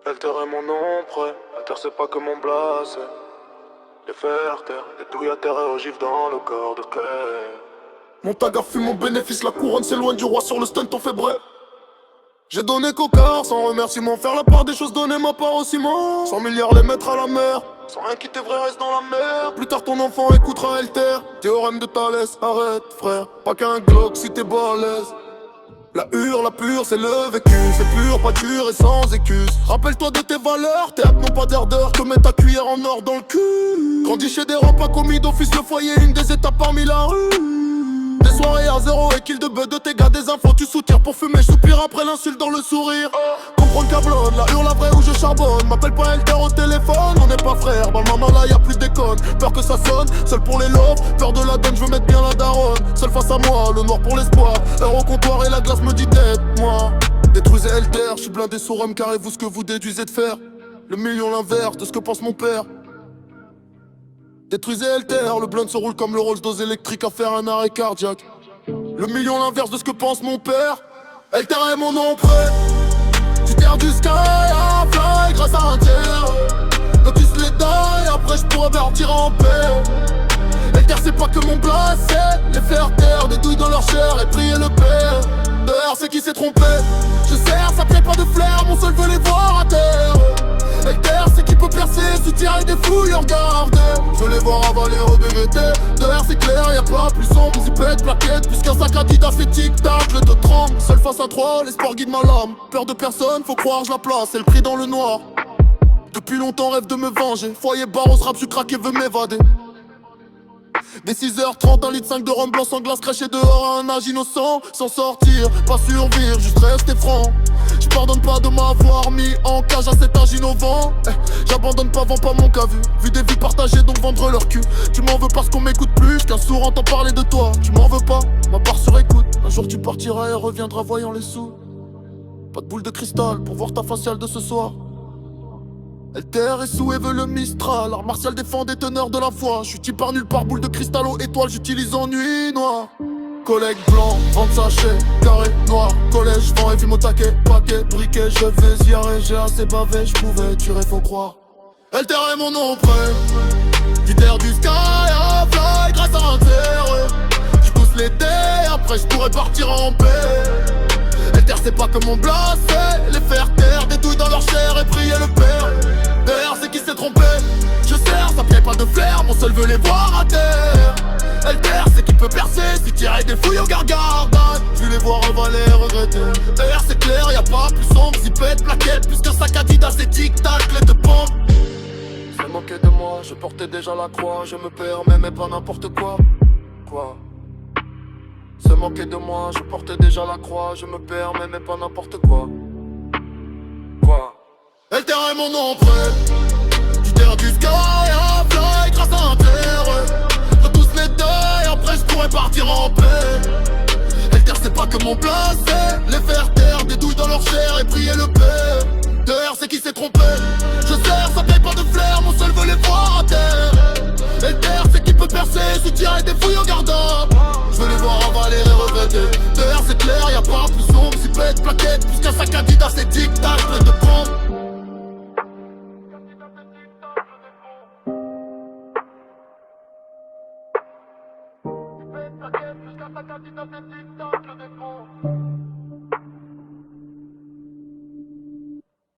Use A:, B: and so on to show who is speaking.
A: Alter est mon nom prêt, Alter c'est pas que mon blase. Les fers terre, les douilles à terre et ogives dans le corps de clé.
B: Mon tag a fui mon bénéfice, la couronne s'éloigne du roi sur le stunt, on fait bref. J'ai donné cocard sans remerciement, faire la part des choses, donner ma part au ciment. 100 milliards les mettre à la mer, sans rien quitter vrai reste dans la mer. Plus tard ton enfant écoutera Alter, théorème de Thalès, arrête frère, pas qu'un Glock si t'es balèze. La pure, c'est le vécu, c'est pur, pas dur et sans écuse. Rappelle-toi de tes valeurs, théâtre non pas d'ardeur, te mets ta cuillère en or dans le cul. Grandis chez des repas commis d'office, le foyer, une des étapes parmi la rue. Des soirées à zéro et kill de bœufs de tes gars, des infos tu soutires pour fumer, je soupire après l'insulte dans le sourire. Comprendre qu'ablonne, la hurle la vraie où je charbonne. M'appelle pas Alter au téléphone, on n'est pas frères. Dans le maman là y'a plus de déconne, peur que ça sonne, seul pour les lobes, peur de la donne, je veux mettre bien la daronne. Seul face à moi, le noir pour l'espoir, heure au comptoir et la glace me dit tête, moi. Détruisez Alter, je suis blindé sur rhum, carrez-vous ce que vous déduisez de faire. Le million l'inverse de ce que pense mon père. Détruisez Alter, le blunt se roule comme le Rolls dose électrique à faire un arrêt cardiaque. Le million l'inverse de ce que pense mon père. Alter est mon nom prêt. Du terre du sky à fly grâce à un tiers. Quand tu se les die, après je pourrais partir en paix. Alter c'est pas que mon blase, c'est les faire taire, des douilles dans leur chair et prier le père. Dehors c'est qui s'est trompé. Je sers, ça plaît pas de flair, mon seul veut les voir à terre. Alter c'est qui peut percer, soutirer des fouilles en garde. Je veux les voir avaler au BVT. Dehors c'est clair, y'a pas plus sombre, zipette, plaquette. Plus qu'un sac Adidas c'est tic-tac, je te tremble. Seul face à trois, l'espoir guide ma lame. Peur de personne, faut croire je la place, c'est le prix dans le noir. Depuis longtemps rêve de me venger. Foyer barreau, rap, je craque et veux m'évader. Dès 6h30, 1 litre 5 de rhum blanc sans glace craché dehors à un âge innocent. Sans sortir, pas survivre, juste rester franc. J'pardonne pas de m'avoir mis en cage à cet âge innovant. J'abandonne pas, vends pas mon cas vu des vies partagées donc vendre leur cul. Tu m'en veux parce qu'on m'écoute plus qu'un sourd entend parler de toi. Tu m'en veux pas, ma part sur écoute. Un jour tu partiras et reviendras voyant les sous. Pas de boule de cristal pour voir ta faciale de ce soir. Alter est sous et veut le Mistral. Art martial défend des teneurs de la foi. J'suis type par nulle part, boule de cristal aux étoiles, j'utilise en nuit noire. Collègue blanc, vente sachet, carré noir. Collège, vent et film au taquet, paquet, briquet, je vais y arrêter. J'ai assez bavé, j'pouvais tuer, faut croire. Alter est mon nom prêt. Du terre du sky à fly grâce à un terre. J'pousse les dés, après j'pourrais partir en paix. Alter c'est pas comme mon blase, c'est les faire taire, des douilles dans leur chair et prier le père. Derrière c'est qui s'est trompé. Je sers, ça plaît pas de flair, mon seul veut les voir à terre. Alter c'est qui peut percer, si tirer des fouilles au gargardane. Tu les vois avaler, regretter. Derrière c'est clair, y'a pas plus sombre, zipette, plaquette. Plus qu'un sac Adidas, c'est tic-tac, clé de pompe. Se moquer de moi, je portais déjà la croix. Je me permets mais pas n'importe quoi. Quoi? Se moquer de moi, je portais déjà la croix. Je me permets mais pas n'importe quoi. Quoi? Alter est mon nom prêt. Du terre du sky à fly grâce à un terre. De tous les deuils, après je pourrais partir en paix. Alter c'est pas que mon place, c'est les faire taire, des douilles dans leur chair et prier le père. Dehors c'est qui s'est trompé. Je sers, ça paye pas de flair, mon seul veut les voir à terre. Alter c'est qui peut percer, soutirer des fouilles au gardable. Je veux les voir avaler et regretter. Dehors c'est clair, y'a pas plus sombre, zipette, plaquette. Plus qu'un sac Adidas, c'est tic-tac.